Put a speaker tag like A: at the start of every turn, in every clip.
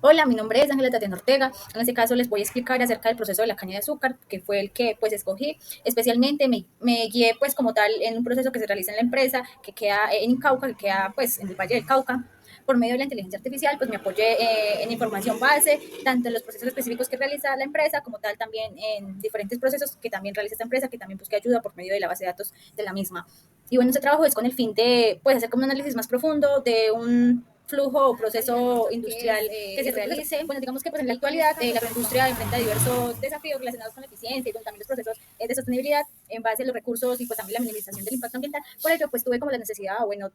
A: Hola, mi nombre es Ángela Tatiana Ortega. En este caso les voy a explicar acerca del proceso de la caña de azúcar, que fue el que pues escogí. Especialmente me guié pues como tal en un proceso que se realiza en la empresa, que queda en Cauca, que queda pues en el Valle del Cauca. Por medio de la inteligencia artificial, pues me apoyé en información base, tanto en los procesos específicos que realiza la empresa, como tal también en diferentes procesos que también realiza esta empresa, que también busqué ayuda por medio de la base de datos de la misma. Y bueno, este trabajo es con el fin de pues hacer como un análisis más profundo de un flujo o proceso industrial que se realice. Bueno, digamos que pues en la actualidad la agroindustria enfrenta diversos desafíos relacionados con la eficiencia y con también los procesos de sostenibilidad en base a los recursos y pues también la minimización del impacto ambiental. Por ello, pues tuve como la necesidad, o bueno,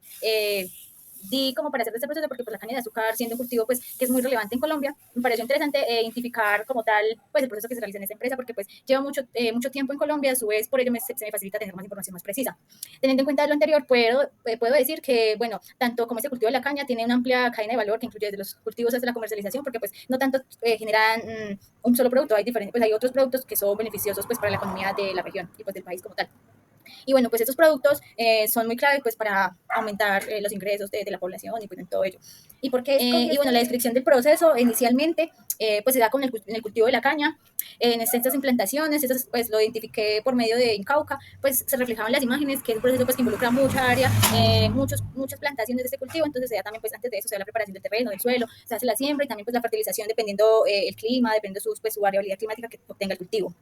A: di como para hacer este proceso porque pues la caña de azúcar siendo un cultivo pues que es muy relevante en Colombia, me pareció interesante identificar como tal pues el proceso que se realiza en esta empresa porque pues lleva mucho tiempo en Colombia, a su vez por ello se me facilita tener más información más precisa. Teniendo en cuenta lo anterior, puedo decir que, bueno, tanto como este cultivo de la caña tiene una amplia cadena de valor que incluye desde los cultivos hasta la comercialización, porque pues no tanto generan un solo producto, hay otros productos que son beneficiosos pues para la economía de la región y pues del país como tal. Y bueno, pues estos productos son muy claves pues para aumentar los ingresos de la población y pues en todo ello. ¿Y por qué y bueno, la descripción del proceso inicialmente pues se da con en el cultivo de la caña, en estas implantaciones, estas, pues lo identifiqué por medio de Incauca, pues se reflejaban las imágenes, que es un proceso pues que involucra mucha área, muchas plantaciones de este cultivo, entonces se da también pues antes de eso se da la preparación del terreno, del suelo, se hace la siembra y también pues la fertilización dependiendo el clima, dependiendo pues, su variabilidad climática que obtenga el cultivo.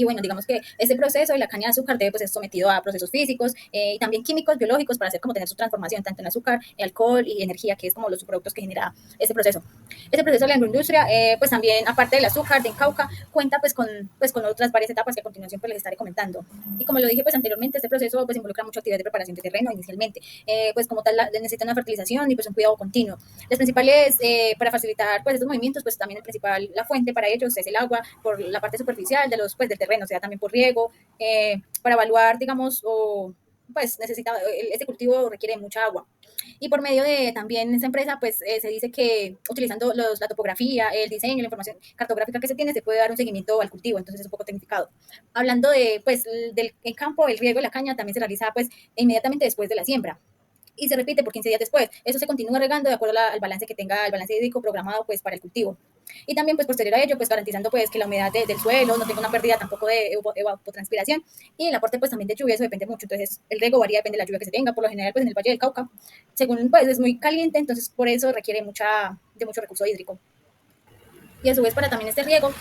A: Y bueno, digamos que este proceso de la caña de azúcar debe pues, ser sometido a procesos físicos y también químicos, biológicos, para hacer como tener su transformación tanto en azúcar, alcohol y energía, que es como los subproductos que genera este proceso. Este proceso de la agroindustria, pues también, aparte del azúcar de Cauca, cuenta pues con otras varias etapas que a continuación pues les estaré comentando. Y como lo dije pues anteriormente, este proceso pues involucra mucho actividad de preparación de terreno inicialmente, pues como tal necesita una fertilización y pues un cuidado continuo. Las principales, para facilitar pues estos movimientos, pues también la fuente para ellos es el agua por la parte superficial del terreno, o sea, también por riego, para evaluar, digamos, o pues este cultivo requiere mucha agua. Y por medio de también esa empresa, pues se dice que utilizando la topografía, el diseño, la información cartográfica que se tiene, se puede dar un seguimiento al cultivo, entonces es un poco tecnificado. Hablando de, pues, del el campo, el riego de la caña también se realiza, pues, inmediatamente después de la siembra y se repite por 15 días después. Eso se continúa regando de acuerdo al balance que tenga el balance hídrico programado pues para el cultivo. Y también pues posterior a ello pues garantizando pues que la humedad del suelo no tenga una pérdida tampoco de evapotranspiración y el aporte pues también de lluvia, eso depende mucho. Entonces el riego varía, depende de la lluvia que se tenga, por lo general pues en el Valle del Cauca, según pues es muy caliente, entonces por eso requiere mucho recurso hídrico. Y a su vez para también este riego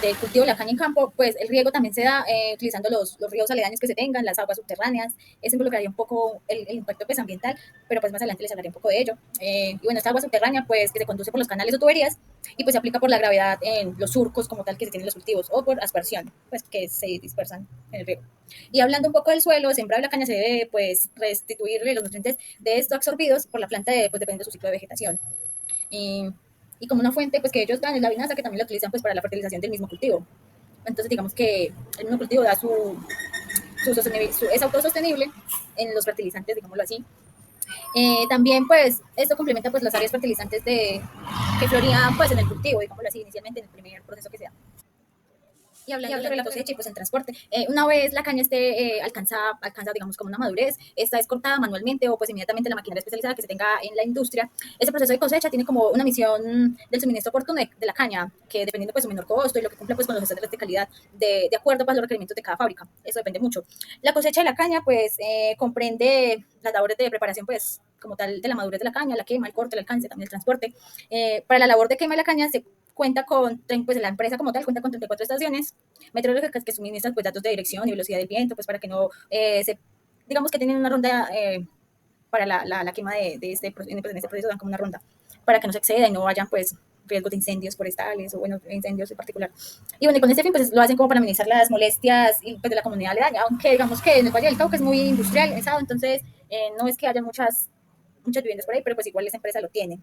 A: del cultivo de la caña en campo, pues el riego también se da utilizando los ríos aledaños que se tengan, las aguas subterráneas. Eso involucraría un poco el impacto pues, ambiental, pero pues más adelante les hablaré un poco de ello. Y bueno, esta agua subterránea pues que se conduce por los canales o tuberías y pues se aplica por la gravedad en los surcos como tal que se tienen los cultivos o por aspersión, pues que se dispersan en el riego. Y hablando un poco del suelo, el sembrado de la caña se debe pues restituirle los nutrientes de estos absorbidos por la planta dependiendo de su ciclo de vegetación. Y, y como una fuente pues que ellos dan es la vinaza que también la utilizan pues para la fertilización del mismo cultivo. Entonces digamos que el mismo cultivo da es autosostenible en los fertilizantes, digámoslo así. También pues esto complementa pues las áreas fertilizantes que florían pues en el cultivo, digámoslo así, inicialmente en el primer proceso que se da. Y hablando sobre la cosecha y pues el transporte, una vez la caña alcanza, digamos, como una madurez, esta es cortada manualmente o pues inmediatamente la maquinaria especializada que se tenga en la industria. Ese proceso de cosecha tiene como una misión del suministro oportuno de la caña, que dependiendo pues su menor costo y lo que cumple pues con los estándares de calidad de acuerdo pues, a los requerimientos de cada fábrica. Eso depende mucho. La cosecha de la caña pues comprende las labores de preparación pues como tal de la madurez de la caña, la quema, el corte, el alcance, también el transporte. Para la labor de quema de la caña se cuenta pues la empresa como tal cuenta con 34 estaciones meteorológicas que suministran pues datos de dirección y velocidad del viento, pues para que no digamos que tienen una ronda para la quema en este proceso dan como una ronda, para que no se exceda y no vayan pues riesgos de incendios forestales o bueno, incendios en particular. Y bueno, y con este fin pues lo hacen como para minimizar las molestias y, pues, de la comunidad aledaña, aunque digamos que en el Valle del Cauca es muy industrializado, entonces no es que haya muchas viviendas por ahí, pero pues igual esa empresa lo tiene.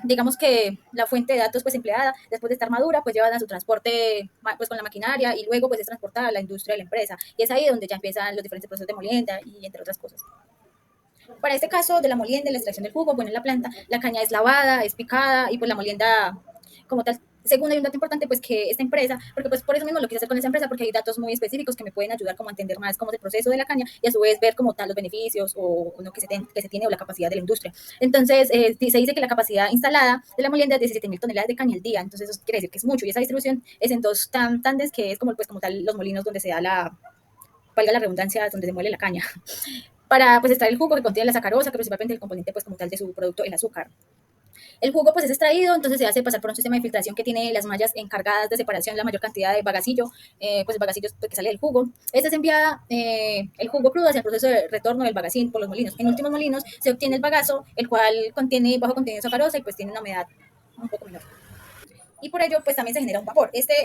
A: Digamos que la fuente de datos pues empleada después de estar madura pues llevan a su transporte pues con la maquinaria y luego pues es transportada a la industria de la empresa y es ahí donde ya empiezan los diferentes procesos de molienda y entre otras cosas. Para este caso de la molienda, la extracción del jugo, bueno, en la planta, la caña es lavada, es picada y pues la molienda como tal Segundo, hay un dato importante, pues que esta empresa, porque pues por eso mismo lo quise hacer con esta empresa, porque hay datos muy específicos que me pueden ayudar como a entender más cómo es el proceso de la caña y a su vez ver como tal los beneficios o lo que se tiene o la capacidad de la industria. Entonces, se dice que la capacidad instalada de la molienda es de 17.000 toneladas de caña al día, entonces eso quiere decir que es mucho y esa distribución es en dos tandes que es como, pues, como tal los molinos donde se da valga la redundancia, donde se muele la caña, para pues extraer el jugo que contiene la sacarosa, que principalmente el componente pues como tal de su producto, el azúcar. El jugo pues es extraído, entonces se hace pasar por un sistema de filtración que tiene las mallas encargadas de separación la mayor cantidad de bagacillo, pues el bagacillo que sale del jugo. Este se envía el jugo crudo hacia el proceso de retorno del bagacín por los molinos. En últimos molinos se obtiene el bagazo, el cual contiene bajo contenido de sacarosa y pues tiene una humedad un poco menor y por ello pues también se genera un vapor. Este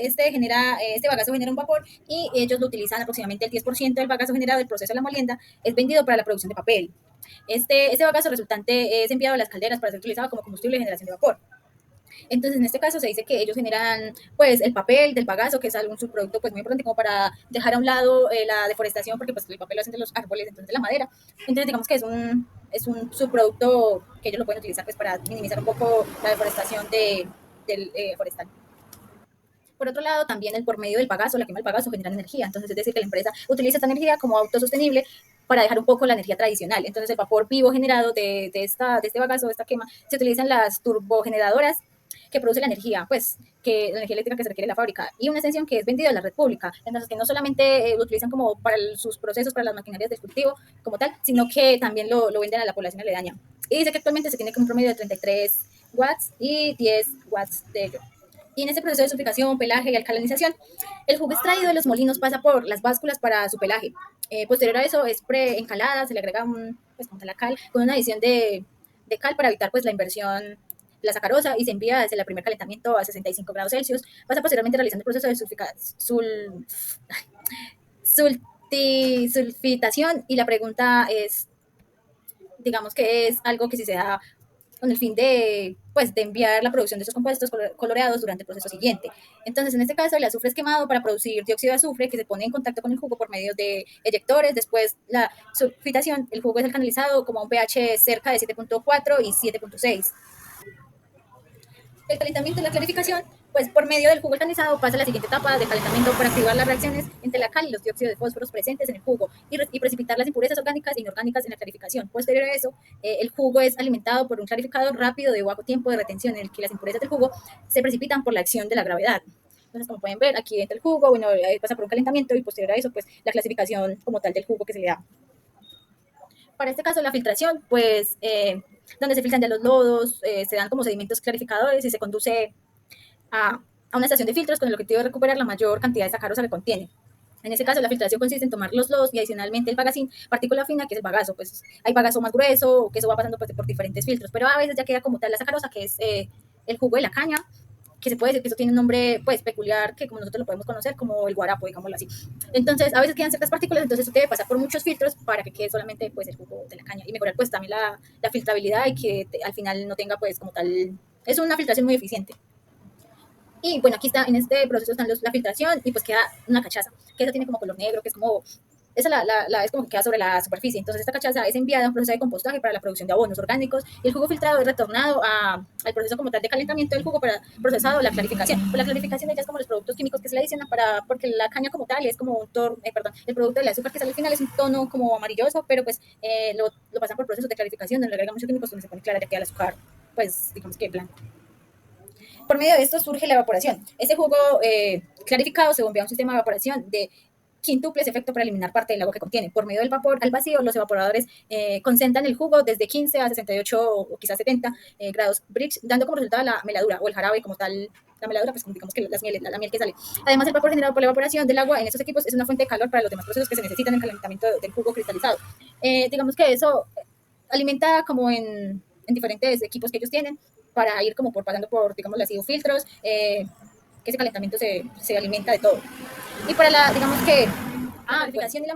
A: bagazo genera un vapor y ellos lo utilizan aproximadamente el 10% del bagazo generado del proceso de la molienda es vendido para la producción de papel. Este bagazo resultante es enviado a las calderas para ser utilizado como combustible de generación de vapor. Entonces, en este caso se dice que ellos generan pues el papel del bagazo, que es algún subproducto pues muy importante como para dejar a un lado la deforestación, porque pues el papel lo hacen de los árboles, entonces de la madera. Entonces, digamos que es un subproducto que ellos lo pueden utilizar pues para minimizar un poco la deforestación del forestal. Por otro lado, también por medio del bagazo, la quema del bagazo genera energía. Entonces, es decir, que la empresa utiliza esta energía como autosostenible para dejar un poco la energía tradicional. Entonces, el vapor vivo generado de este bagazo, de esta quema, se utilizan las turbogeneradoras que produce la energía, pues, que la energía eléctrica que se requiere en la fábrica, y una extensión que es vendida a la red pública. Entonces, que no solamente lo utilizan como para sus procesos, para las maquinarias del cultivo como tal, sino que también lo venden a la población aledaña. Y dice que actualmente se tiene como un promedio de 33 watts y 10 watts de ello. Y en ese proceso de sulficación, pelaje y alcalinización, el jugo extraído de los molinos pasa por las básculas para su pelaje. Posterior a eso es pre-encalada, se le agrega pues, la cal con una adición de cal para evitar pues, la inversión la sacarosa y se envía desde el primer calentamiento a 65 grados Celsius. Pasa posteriormente realizando el proceso de sulfitación y la pregunta es, digamos que es algo que si se da con el fin de, pues, de enviar la producción de esos compuestos coloreados durante el proceso siguiente. Entonces, en este caso, el azufre es quemado para producir dióxido de azufre que se pone en contacto con el jugo por medio de eyectores. Después, la sulfitación, el jugo es alcanilizado como a un pH cerca de 7.4 y 7.6. El calentamiento y la clarificación, pues por medio del jugo alcanizado pasa a la siguiente etapa de calentamiento para activar las reacciones entre la cal y los dióxidos de fósforo presentes en el jugo y precipitar las impurezas orgánicas e inorgánicas en la clarificación. Posterior a eso, el jugo es alimentado por un clarificador rápido de bajo tiempo de retención en el que las impurezas del jugo se precipitan por la acción de la gravedad. Entonces, como pueden ver, aquí entra el jugo, bueno, pasa por un calentamiento y posterior a eso, pues la clasificación como tal del jugo que se le da. Para este caso, la filtración, pues donde se filtran ya los lodos, se dan como sedimentos clarificadores y se conduce a una estación de filtros con el objetivo de recuperar la mayor cantidad de sacarosa que contiene. En este caso, la filtración consiste en tomar los lodos y adicionalmente el bagacín, partícula fina, que es el bagazo. Pues hay bagazo más grueso, que eso va pasando pues, por diferentes filtros, pero a veces ya queda como tal la sacarosa, que es el jugo de la caña, que se puede decir que eso tiene un nombre pues peculiar, que como nosotros lo podemos conocer como el guarapo, digámoslo así. Entonces, a veces quedan ciertas partículas, entonces eso debe pasar por muchos filtros para que quede solamente pues el jugo de la caña y mejorar pues también la filtrabilidad y que al final no tenga pues como tal, es una filtración muy eficiente. Y bueno, aquí está, en este proceso están la filtración y pues queda una cachaza, que esa tiene como color negro, que es como, esa es como que queda sobre la superficie. Entonces esta cachaza es enviada a un proceso de compostaje para la producción de abonos orgánicos y el jugo filtrado es retornado al proceso como tal de calentamiento del jugo para procesado la clarificación. Pues la clarificación ya es como los productos químicos que se le adicionan porque la caña como tal es como el producto del azúcar que sale al final es un tono como amarilloso, pero pues lo pasan por procesos de clarificación donde le agregan muchos químicos donde se pone clara ya queda el azúcar, pues digamos que blanco. Por medio de esto surge la evaporación. Este jugo clarificado se bombea a un sistema de evaporación de quintuples efecto para eliminar parte del agua que contiene. Por medio del vapor al vacío, los evaporadores concentran el jugo desde 15 a 68 o quizás 70 grados Brix, dando como resultado la meladura o el jarabe como tal. La meladura, pues digamos que la miel que sale. Además, el vapor generado por la evaporación del agua en estos equipos es una fuente de calor para los demás procesos que se necesitan en el calentamiento del jugo cristalizado. Digamos que eso alimenta como en diferentes equipos que ellos tienen para ir como pasando por, digamos, así, filtros, que ese calentamiento se alimenta de todo. Y para digamos que, clarificación y la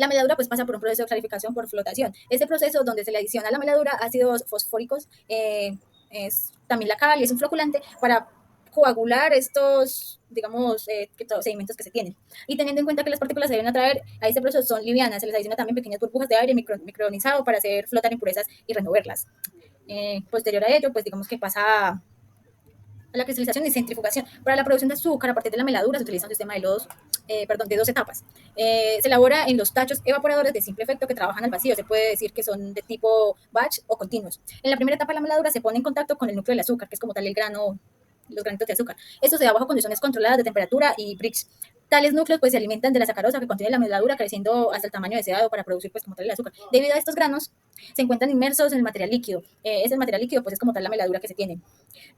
A: meladura pues pasa por un proceso de clarificación por flotación. Este proceso donde se le adiciona a la meladura ácidos fosfóricos, es también la cal y es un floculante para coagular estos, digamos, sedimentos que se tienen. Y teniendo en cuenta que las partículas se deben atraer a este proceso son livianas, se les adiciona también pequeñas burbujas de aire micronizado para hacer flotar impurezas y removerlas. Posterior a ello, pues digamos que pasa a la cristalización y centrifugación. Para la producción de azúcar a partir de la meladura se utiliza un sistema de dos etapas. Se elabora en los tachos evaporadores de simple efecto que trabajan al vacío. Se puede decir que son de tipo batch o continuos. En la primera etapa de la meladura se pone en contacto con el núcleo del azúcar, que es como tal el grano, los granitos de azúcar. Esto se da bajo condiciones controladas de temperatura y Brix. Tales núcleos pues se alimentan de la sacarosa que contiene la meladura, creciendo hasta el tamaño deseado para producir pues como tal el azúcar. Debido a estos granos se encuentran inmersos en el material líquido. Ese material líquido pues es como tal la meladura que se tiene,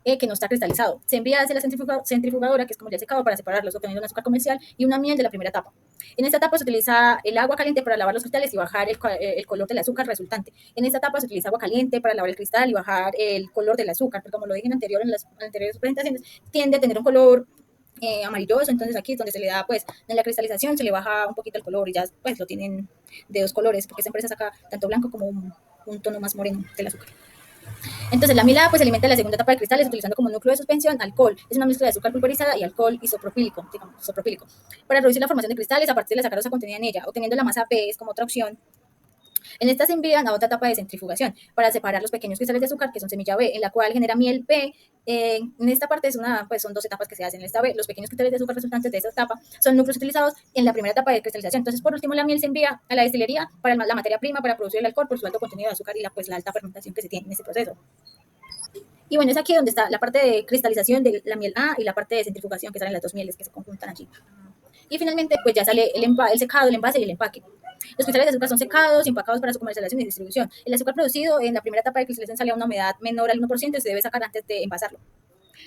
A: que no está cristalizado. Se envía hacia la centrifugadora, que es como ya secado, para separarlos, obteniendo un azúcar comercial y una miel de la primera etapa. En esta etapa se utiliza el agua caliente para lavar los cristales y bajar el color del azúcar resultante. En esta etapa se utiliza agua caliente para lavar el cristal y bajar el color del azúcar, porque como lo dije en las anteriores presentaciones, tiende a tener un color amarilloso. Entonces aquí es donde se le da, pues, en la cristalización se le baja un poquito el color y ya pues lo tienen de dos colores, porque esta empresa saca tanto blanco como un tono más moreno del azúcar. Entonces la milada pues se alimenta de la segunda etapa de cristales utilizando como núcleo de suspensión alcohol. Es una mezcla de azúcar pulverizada y alcohol isopropílico, digamos, isopropílico, para reducir la formación de cristales a partir de la sacarosa contenida en ella, obteniendo la masa P es como otra opción. En esta se envían a otra etapa de centrifugación para separar los pequeños cristales de azúcar, que son semilla B, en la cual genera miel P. En esta parte pues son dos etapas que se hacen. En esta B, los pequeños cristales de azúcar resultantes de esta etapa son núcleos utilizados en la primera etapa de cristalización. Entonces, por último, la miel se envía a la destilería para la materia prima para producir el alcohol por su alto contenido de azúcar y pues, la alta fermentación que se tiene en este proceso. Y bueno, es aquí donde está la parte de cristalización de la miel A y la parte de centrifugación, que salen las dos mieles que se conjuntan allí. Y finalmente, pues ya sale el secado, el envase y el empaque. Los cristales de azúcar son secados y empacados para su comercialización y distribución. El azúcar producido en la primera etapa de cristalización sale a una humedad menor al 1% y se debe sacar antes de envasarlo.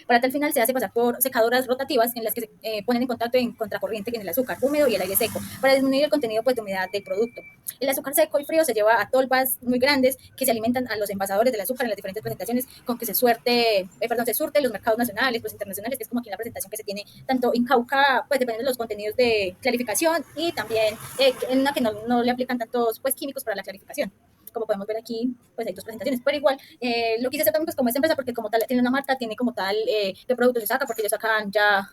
A: Para tal final se hace pasar por secadoras rotativas en las que se ponen en contacto en contracorriente con el azúcar húmedo y el aire seco para disminuir el contenido pues, de humedad del producto. El azúcar seco y frío se lleva a tolvas muy grandes que se alimentan a los envasadores del azúcar en las diferentes presentaciones con que se surte los mercados nacionales, pues internacionales, que es como aquí en la presentación que se tiene tanto en Cauca, pues dependiendo de los contenidos de clarificación y también en una que no le aplican tantos pues químicos para la clarificación. Como podemos ver aquí, pues hay dos presentaciones, pero igual lo quise hacer también pues como esta empresa porque como tal tiene una marca, tiene como tal qué productos se saca, porque ellos sacan ya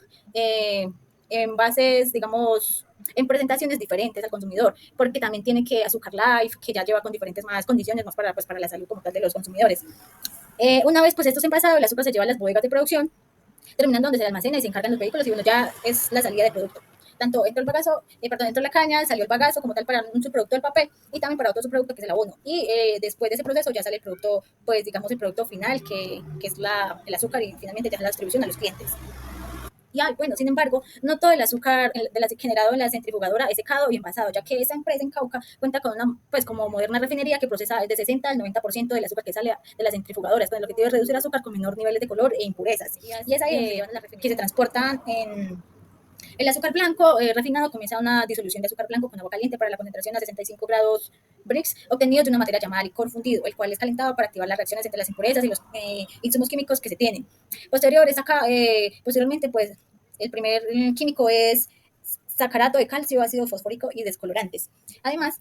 A: envases, digamos, en presentaciones diferentes al consumidor, porque también tiene que Azúcar Life, que ya lleva con diferentes más condiciones, más para la salud como tal de los consumidores. Una vez pues esto se envasado, el azúcar se lleva a las bodegas de producción, terminando donde se almacena y se encargan los vehículos y bueno, ya es la salida del producto. Tanto entró el bagazo, dentro de la caña, salió el bagazo como tal para un subproducto del papel y también para otro subproducto que es el abono. Y después de ese proceso ya sale el producto, pues digamos el producto final, que es el azúcar y finalmente ya la distribución a los clientes. Y bueno, sin embargo, no todo el azúcar generado en la centrifugadora es secado y envasado, ya que esta empresa en Cauca cuenta con una, pues como moderna refinería que procesa de 60 al 90% del azúcar que sale de las centrifugadoras, con el objetivo de reducir el azúcar con menor niveles de color e impurezas. Y es ahí que se transportan en el azúcar blanco refinado. Comienza una disolución de azúcar blanco con agua caliente para la concentración a 65 grados Brix, obtenido de una materia llamada licor fundido, el cual es calentado para activar las reacciones entre las impurezas y los insumos químicos que se tienen. Posteriormente, pues, el primer químico es sacarato de calcio, ácido fosfórico y descolorantes. Además,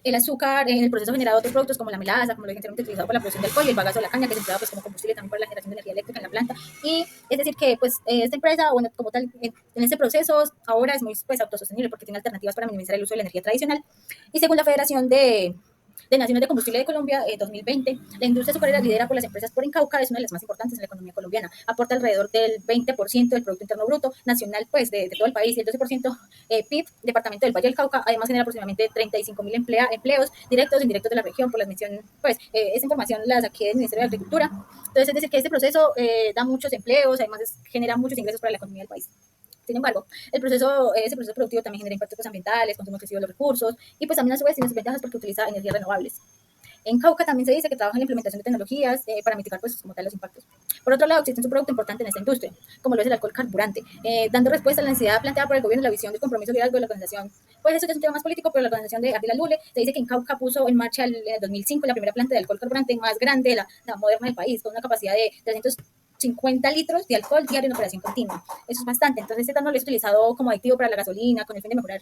A: el azúcar en el proceso generado de otros productos como la melaza, como lo dije anteriormente, utilizado para la producción de alcohol, y el bagazo de la caña, que es empleado pues, como combustible también para la generación de energía eléctrica en la planta. Y es decir que pues esta empresa, bueno, como tal, en este proceso ahora es muy pues, autosostenible porque tiene alternativas para minimizar el uso de la energía tradicional. Y según la Federación de Naciones de Combustible de Colombia, 2020, la industria azucarera lidera por las empresas por Incauca, es una de las más importantes en la economía colombiana. Aporta alrededor del 20% del Producto Interno Bruto nacional pues, de todo el país y el 12% PIB, departamento del Valle del Cauca. Además, genera aproximadamente 35.000 empleos directos e indirectos de la región. Por la mención, pues, esa información la saqué del Ministerio de Agricultura. Entonces, es decir, que este proceso da muchos empleos, además genera muchos ingresos para la economía del país. Sin embargo, ese proceso productivo también genera impactos ambientales, consumo excesivo de los recursos y pues también a su vez tiene sus ventajas porque utiliza energías renovables. En Cauca también se dice que trabaja en la implementación de tecnologías para mitigar pues, como tal los impactos. Por otro lado, existe un producto importante en esta industria, como lo es el alcohol carburante, dando respuesta a la necesidad planteada por el gobierno, la visión del compromiso liderazgo de la organización. Pues eso ya es un tema más político, pero la organización de Ardila Lule se dice que en Cauca puso en marcha en el 2005 la primera planta de alcohol carburante más grande, la moderna del país, con una capacidad de 350 litros de alcohol diario en operación continua. Eso es bastante. Entonces, este etanol es utilizado como aditivo para la gasolina con el fin de mejorar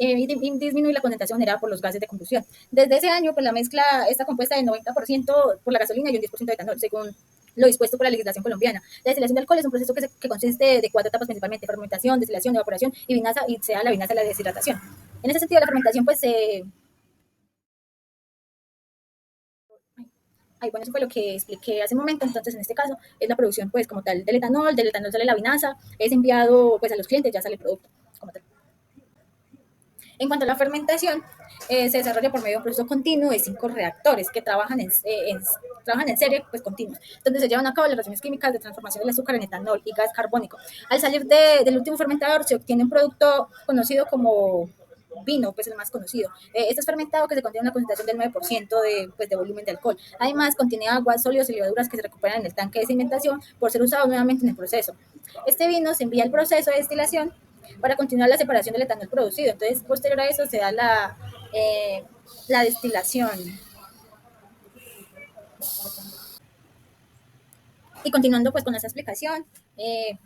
A: y disminuir la concentración generada por los gases de combustión. Desde ese año, pues la mezcla está compuesta del 90% por la gasolina y un 10% de etanol, según lo dispuesto por la legislación colombiana. La destilación de alcohol es un proceso que consiste de 4 etapas principalmente: fermentación, destilación, evaporación y vinaza, y se da la vinaza y la deshidratación. En ese sentido, la fermentación pues Ay, bueno, eso fue lo que expliqué hace un momento. Entonces, en este caso, es la producción, pues, como tal, del etanol sale la vinaza, es enviado, pues, a los clientes, ya sale el producto, como tal. En cuanto a la fermentación, se desarrolla por medio de un proceso continuo de 5 reactores que trabajan en serie, pues continuos, donde se llevan a cabo las reacciones químicas de transformación del azúcar en etanol y gas carbónico. Al salir del último fermentador se obtiene un producto conocido como vino, pues el más conocido. Este es fermentado que se contiene una concentración del 9% pues, de volumen de alcohol. Además, contiene agua, sólidos y levaduras que se recuperan en el tanque de sedimentación por ser usados nuevamente en el proceso. Este vino se envía al proceso de destilación para continuar la separación del etanol producido. Entonces, posterior a eso se da la destilación. Y continuando pues con esta explicación,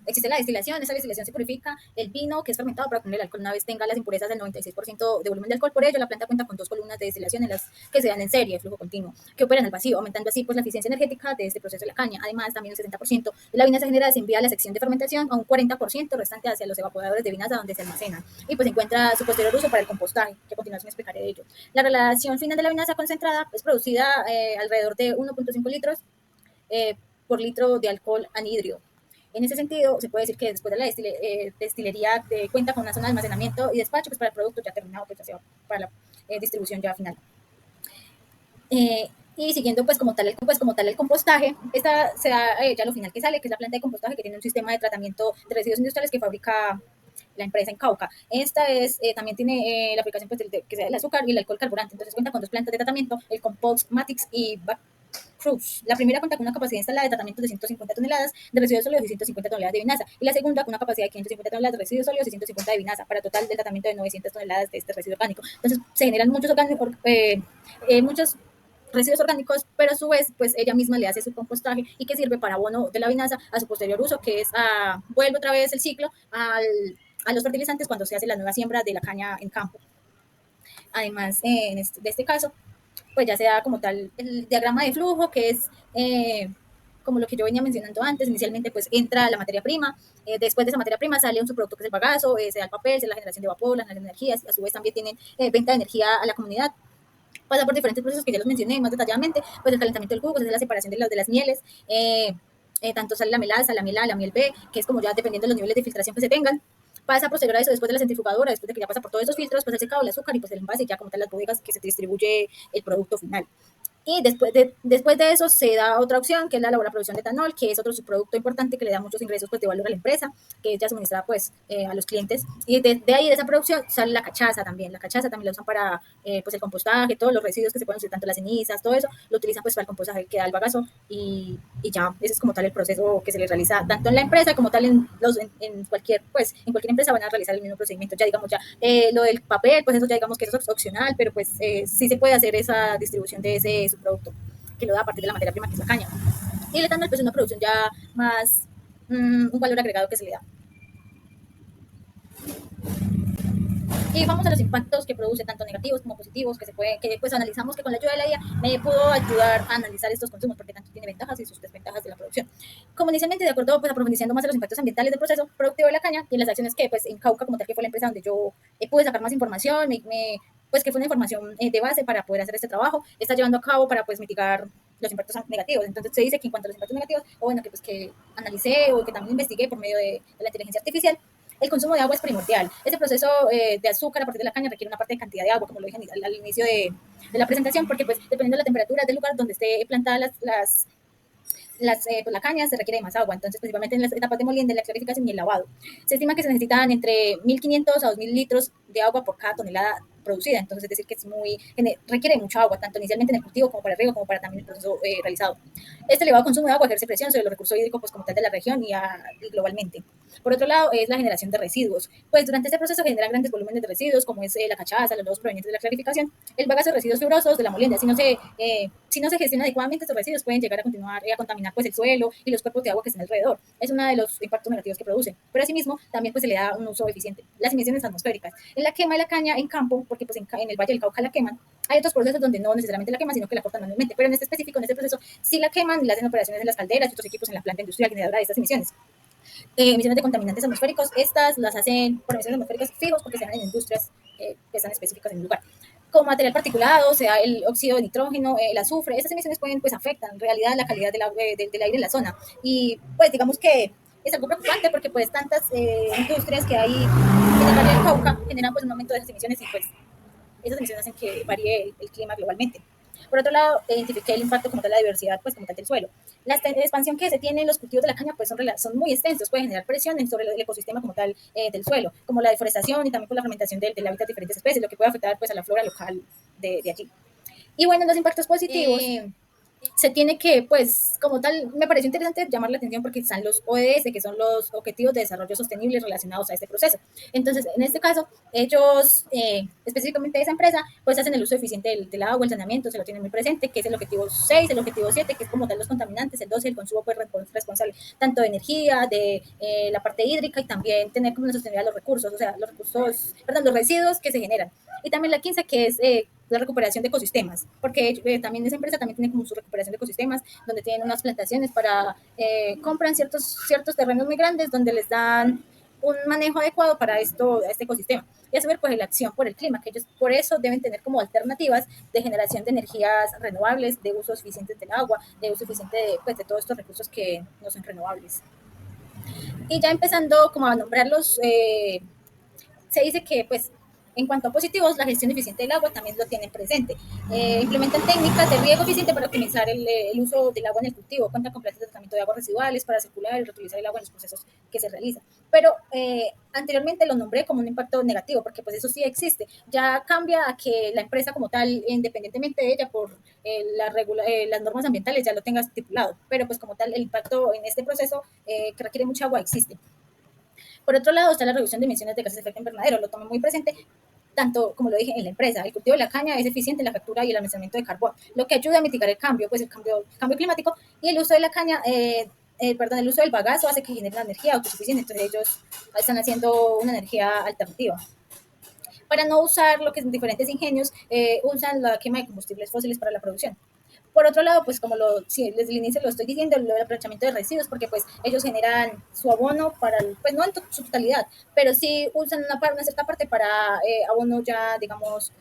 A: existe la destilación. Esa destilación se purifica el vino que es fermentado para obtener el alcohol una vez tenga las impurezas del 96% de volumen de alcohol. Por ello, la planta cuenta con 2 columnas de destilación en las que se dan en serie, flujo continuo, que operan al vacío, aumentando así pues la eficiencia energética de este proceso de la caña. Además, también el 60% de la vinaza generada se envía a la sección de fermentación, a un 40% restante hacia los evaporadores de vinaza donde se almacena y pues encuentra su posterior uso para el compostaje, que a continuación explicaré de ello. La relación final de la vinaza concentrada es producida alrededor de 1.5 litros eh, por litro de alcohol anhidrio. En ese sentido, se puede decir que después de la destilería cuenta con una zona de almacenamiento y despacho pues, para el producto ya terminado, pues, para la distribución ya final. Y siguiendo pues como tal el compostaje, esta se da ya lo final que sale, que es la planta de compostaje que tiene un sistema de tratamiento de residuos industriales que fabrica la empresa en Cauca. Esta también tiene la aplicación pues, que sea el azúcar y el alcohol carburante. Entonces cuenta con 2 plantas de tratamiento, el Compost Matix y Cruz. La primera cuenta con una capacidad instalada de tratamiento de 150 toneladas de residuos sólidos y 150 toneladas de vinaza. Y la segunda con una capacidad de 550 toneladas de residuos sólidos y 150 de vinaza, para total del tratamiento de 900 toneladas de este residuo orgánico. Entonces se generan muchos residuos orgánicos, pero a su vez, pues ella misma le hace su compostaje y que sirve para abono de la vinaza a su posterior uso, que es vuelve otra vez el ciclo a los fertilizantes cuando se hace la nueva siembra de la caña en campo. Además, de este caso, pues ya sea como tal el diagrama de flujo, que es como lo que yo venía mencionando antes. Inicialmente pues entra la materia prima, después de esa materia prima sale un subproducto que es el bagazo, se da el papel, se da la generación de vapor, la generación de energías, y a su vez también tienen venta de energía a la comunidad. Pasa por diferentes procesos que ya los mencioné más detalladamente, pues el calentamiento del jugo, se hace la separación de las mieles, tanto sale la melaza, la miel B, que es como ya dependiendo de los niveles de filtración que se tengan. Pasa posterior a eso, después de la centrifugadora, después de que ya pasa por todos esos filtros, pues el secado, el azúcar y pues el envase, ya como tal las bodegas que se distribuye el producto final. Y después de eso se da otra opción, que es la producción de etanol, que es otro subproducto importante que le da muchos ingresos pues, de valor a la empresa, que es ya suministrada pues, a los clientes. Y de ahí, de esa producción, sale la cachaza también. La cachaza también la usan para pues, el compostaje, todos los residuos que se pueden usar, tanto las cenizas, todo eso, lo utilizan pues, para el compostaje que da el bagazo. Y ya, ese es como tal el proceso que se le realiza tanto en la empresa como tal en cualquier empresa van a realizar el mismo procedimiento. Ya digamos, lo del papel, pues eso ya digamos que eso es opcional, pero pues sí se puede hacer esa distribución de ese producto que lo da a partir de la materia prima que es la caña. Y el etanol pues es una producción ya más, un valor agregado que se le da. Y vamos a los impactos que produce, tanto negativos como positivos, que pues analizamos que con la ayuda de la IA me pudo ayudar a analizar estos consumos, porque tanto tiene ventajas y sus desventajas de la producción. Como inicialmente, de acuerdo, pues profundizando más en los impactos ambientales del proceso productivo de la caña y en las acciones que pues en Cauca como tal, que fue la empresa donde yo pude sacar más información, pues que fue una información de base para poder hacer este trabajo, está llevando a cabo para pues mitigar los impactos negativos. Entonces se dice que en cuanto a los impactos negativos, o bueno, que pues que analicé o que también investigué por medio de la inteligencia artificial, el consumo de agua es primordial. Este proceso de azúcar a partir de la caña requiere una parte de cantidad de agua, como lo dije al inicio de la presentación, porque pues dependiendo de la temperatura del lugar donde esté plantada pues la caña se requiere de más agua, entonces principalmente en las etapas de molienda, la clarificación y el lavado. Se estima que se necesitan entre 1.500 a 2.000 litros de agua por cada tonelada producida, entonces es decir que requiere mucha agua, tanto inicialmente en el cultivo como para el riego, como para también el proceso realizado. Este elevado consumo de agua ejerce presión sobre los recursos hídricos pues, como tal de la región y globalmente. Por otro lado, es la generación de residuos, pues durante este proceso se generan grandes volúmenes de residuos, como es la cachaza, los nuevos provenientes de la clarificación, el bagazo de residuos fibrosos de la molienda. Si no se gestiona adecuadamente, estos residuos pueden llegar a continuar a contaminar pues, el suelo y los cuerpos de agua que están alrededor. Es uno de los impactos negativos que produce, pero asimismo también pues, se le da un uso eficiente. Las emisiones atmosféricas. En la quema de la caña en campo, porque pues, en el Valle del Cauca la queman, hay otros procesos donde no necesariamente la queman, sino que la cortan manualmente, pero en este específico, en este proceso, sí la queman y la hacen operaciones en las calderas y otros equipos en la planta industrial generadora de estas emisiones. Emisiones de contaminantes atmosféricos, estas las hacen por emisiones atmosféricas fijos porque se dan en industrias que están específicas en el lugar. como material particulado, sea el óxido de nitrógeno, el azufre. Estas emisiones pueden, pues, afectan en realidad la calidad del aire en la zona. Y pues digamos que es algo preocupante porque pues tantas industrias que hay en el Valle del Cauca generan pues un aumento de esas emisiones y pues esas emisiones hacen que varíe el clima globalmente. Por otro lado, identifiqué el impacto como tal de la diversidad, pues como tal del suelo. La expansión que se tiene en los cultivos de la caña pues son muy extensos, pueden generar presión sobre el ecosistema como tal del suelo, como la deforestación y también por la fragmentación del hábitat de diferentes especies, lo que puede afectar pues a la flora local de allí. Y bueno, los impactos positivos se tiene que, pues, como tal, me pareció interesante llamar la atención porque están los ODS, que son los Objetivos de Desarrollo Sostenible relacionados a este proceso. Entonces, en este caso, ellos, específicamente esa empresa, pues hacen el uso eficiente del agua, el saneamiento, se lo tienen muy presente, que es el objetivo 6, el objetivo 7, que es como tal los contaminantes, el 12, el consumo pues, responsable tanto de energía, de la parte hídrica y también tener como una sostenibilidad de los recursos, o sea, los recursos, perdón, los residuos que se generan. Y también la 15, que es la recuperación de ecosistemas, porque también esa empresa también tiene como su recuperación de ecosistemas, donde tienen unas plantaciones para, compran ciertos terrenos muy grandes donde les dan un manejo adecuado para este ecosistema. Y a su vez, pues la acción por el clima, que ellos por eso deben tener como alternativas de generación de energías renovables, de uso eficiente del agua, de uso eficiente pues, de todos estos recursos que no son renovables. Y ya empezando como a nombrarlos, se dice que pues en cuanto a positivos, la gestión eficiente del agua también lo tienen presente. Implementan técnicas de riego eficiente para optimizar el uso del agua en el cultivo. Cuentan con plantas de tratamiento de aguas residuales para circular y reutilizar el agua en los procesos que se realizan. Pero anteriormente lo nombré como un impacto negativo, porque pues eso sí existe. Ya cambia a que la empresa como tal, independientemente de ella, por las normas ambientales ya lo tenga estipulado. Pero pues como tal, el impacto en este proceso que requiere mucha agua existe. Por otro lado, está la reducción de emisiones de gases de efecto invernadero, lo tomo muy presente, tanto como lo dije en la empresa. El cultivo de la caña es eficiente en la captura y el almacenamiento de carbón, lo que ayuda a mitigar el cambio, pues el cambio climático, y el uso de la caña, el uso del bagazo hace que genere una energía autosuficiente, entonces ellos están haciendo una energía alternativa. Para no usar lo que son diferentes ingenios, usan la quema de combustibles fósiles para la producción. Por otro lado, pues como si desde el inicio lo estoy diciendo, el aprovechamiento de residuos, porque pues ellos generan su abono para, pues no en su totalidad, pero sí usan una cierta parte para abono ya, digamos,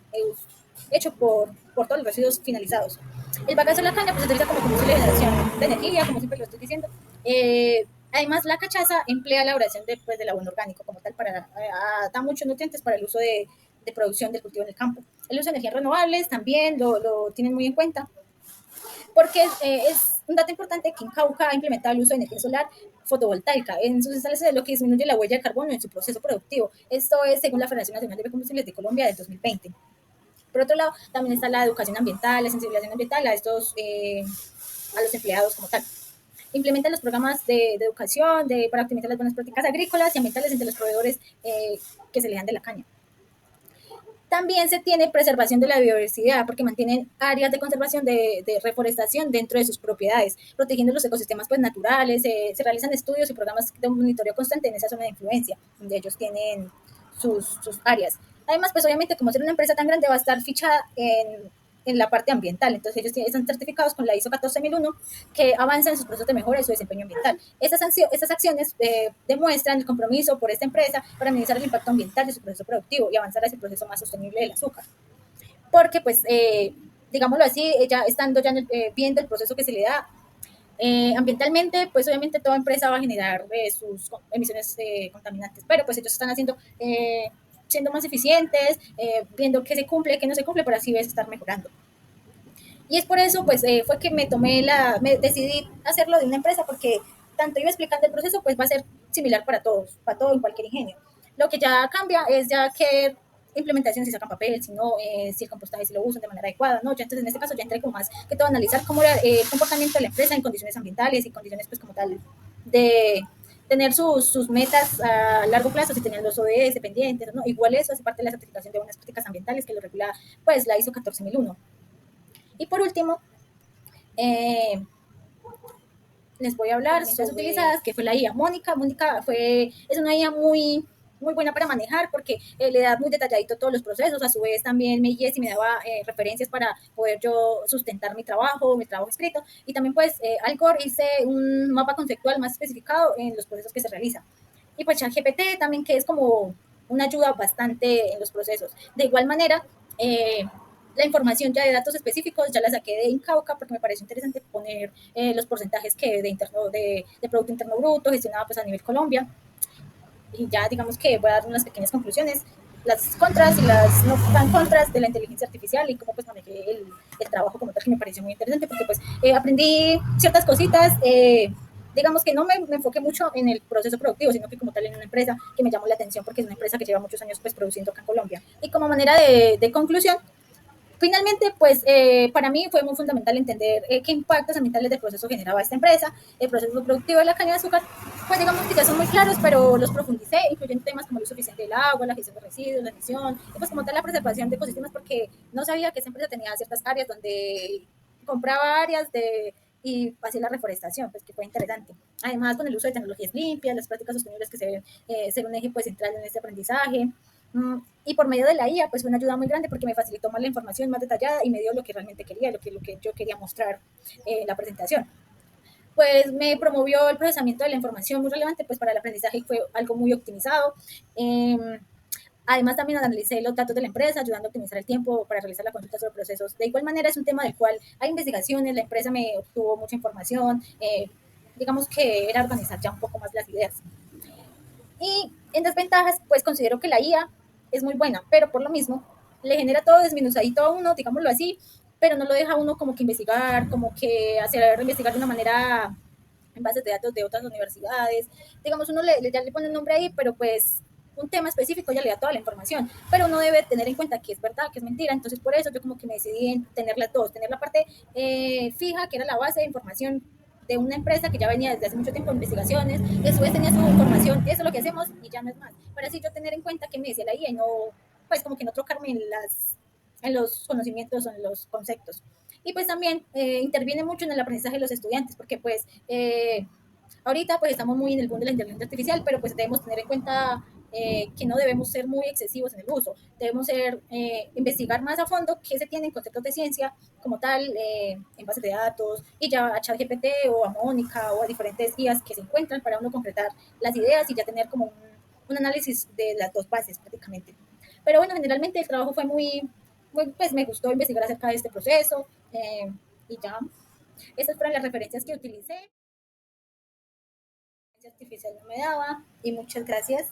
A: hecho por todos los residuos finalizados. El bagazo de la caña pues se utiliza como combustible de generación de energía, como siempre lo estoy diciendo. Además, la cachaza emplea la elaboración pues, del abono orgánico como tal, da muchos nutrientes para el uso de producción del cultivo en el campo. El uso de energías renovables también lo tienen muy en cuenta, porque es un dato importante que en Cauca ha implementado el uso de energía solar fotovoltaica en sus instalaciones, lo que disminuye la huella de carbono en su proceso productivo. Esto es según la Federación Nacional de Biocombustibles de Colombia del 2020. Por otro lado, también está la educación ambiental, la sensibilización ambiental a los empleados como tal. Implementan los programas de educación para optimizar las buenas prácticas agrícolas y ambientales entre los proveedores que se le dan de la caña. También se tiene preservación de la biodiversidad porque mantienen áreas de conservación de reforestación dentro de sus propiedades, protegiendo los ecosistemas pues, naturales. Se realizan estudios y programas de monitoreo constante en esa zona de influencia, donde ellos tienen sus áreas. Además, pues obviamente como ser una empresa tan grande va a estar fichada en la parte ambiental. Entonces ellos están certificados con la ISO 14001 que avanzan en sus procesos de mejora y su desempeño ambiental. Estas acciones demuestran el compromiso por esta empresa para minimizar el impacto ambiental de su proceso productivo y avanzar hacia el proceso más sostenible del azúcar. Porque pues, digámoslo así, ya estando ya viendo el proceso que se le da, ambientalmente, pues obviamente toda empresa va a generar sus emisiones contaminantes, pero pues ellos están haciendo, siendo más eficientes, viendo qué se cumple, qué no se cumple, para así ves estar mejorando. Y es por eso, pues, fue que me decidí hacerlo de una empresa, porque tanto iba explicando el proceso, pues va a ser similar para todos, para todo en cualquier ingenio. Lo que ya cambia es ya qué implementación, si sacan papel, si no, si el compostaje si lo usan de manera adecuada, ¿no? Ya entonces en este caso ya entré como más que todo a analizar cómo era el comportamiento de la empresa en condiciones ambientales y condiciones pues como tal de tener sus metas a largo plazo, si tenían los ODS pendientes, ¿no? Igual eso hace parte de la certificación de buenas prácticas ambientales que lo regula pues la ISO 14001. Y por último, les voy a hablar sobre las utilizadas, que fue la IA Mónica. Mónica es una IA muy buena para manejar porque le da muy detalladito todos los procesos. A su vez también me guía y me daba referencias para poder yo sustentar mi trabajo escrito. Y también pues Alcor hice un mapa conceptual más especificado en los procesos que se realizan. Y pues ChatGPT también, que es como una ayuda bastante en los procesos. De igual manera, la información ya de datos específicos ya la saqué de Incauca porque me pareció interesante poner los porcentajes que de Producto Interno Bruto gestionado pues a nivel Colombia. Y ya digamos que voy a dar unas pequeñas conclusiones, las contras y las no tan contras de la inteligencia artificial y cómo pues manejé el trabajo como tal, que me pareció muy interesante porque pues aprendí ciertas cositas, digamos que no me enfoqué mucho en el proceso productivo, sino que como tal en una empresa que me llamó la atención porque es una empresa que lleva muchos años pues produciendo acá en Colombia. Y como manera de conclusión, finalmente, pues para mí fue muy fundamental entender qué impactos ambientales del proceso generaba esta empresa, el proceso productivo de la caña de azúcar, pues digamos que ya son muy claros, pero los profundicé, incluyendo temas como el uso eficiente del agua, la gestión de residuos, la emisión, y pues como tal la preservación de ecosistemas, porque no sabía que esa empresa tenía ciertas áreas donde compraba áreas y hacía la reforestación, pues que fue interesante. Además, con el uso de tecnologías limpias, las prácticas sostenibles que se deben ser un eje pues, central en este aprendizaje. Y por medio de la IA, pues fue una ayuda muy grande porque me facilitó más la información más detallada y me dio lo que realmente quería, lo que yo quería mostrar en la presentación. Pues me promovió el procesamiento de la información muy relevante pues para el aprendizaje y fue algo muy optimizado. Además, también analicé los datos de la empresa, ayudando a optimizar el tiempo para realizar la consulta sobre procesos. De igual manera, es un tema del cual hay investigaciones, la empresa me obtuvo mucha información, digamos que era organizar ya un poco más las ideas. Y en desventajas, pues considero que la IA es muy buena, pero por lo mismo le genera todo desmenuzadito a uno, digámoslo así, pero no lo deja uno como que investigar, como que hacer investigar de una manera en bases de datos de otras universidades. Digamos, uno ya le pone el nombre ahí, pero pues un tema específico ya le da toda la información, pero uno debe tener en cuenta que es verdad, que es mentira, entonces por eso yo como que me decidí en tener las dos, tener la parte fija, que era la base de información de una empresa que ya venía desde hace mucho tiempo en investigaciones, y a su vez tenía su información, eso es lo que hacemos y ya no es más, para así yo tener en cuenta que me decía la IA y no, pues como que no trocarme en los conocimientos o en los conceptos. Y pues también interviene mucho en el aprendizaje de los estudiantes, porque pues ahorita pues estamos muy en el boom de la inteligencia artificial, pero pues debemos tener en cuenta que no debemos ser muy excesivos en el uso, debemos investigar más a fondo qué se tiene en conceptos de ciencia como tal, en bases de datos, y ya a ChatGPT o a Mónica o a diferentes guías que se encuentran para uno concretar las ideas y ya tener como un análisis de las dos bases prácticamente. Pero bueno, generalmente el trabajo fue pues me gustó investigar acerca de este proceso y ya, esas fueron las referencias que utilicé. Artificial no me daba y muchas gracias.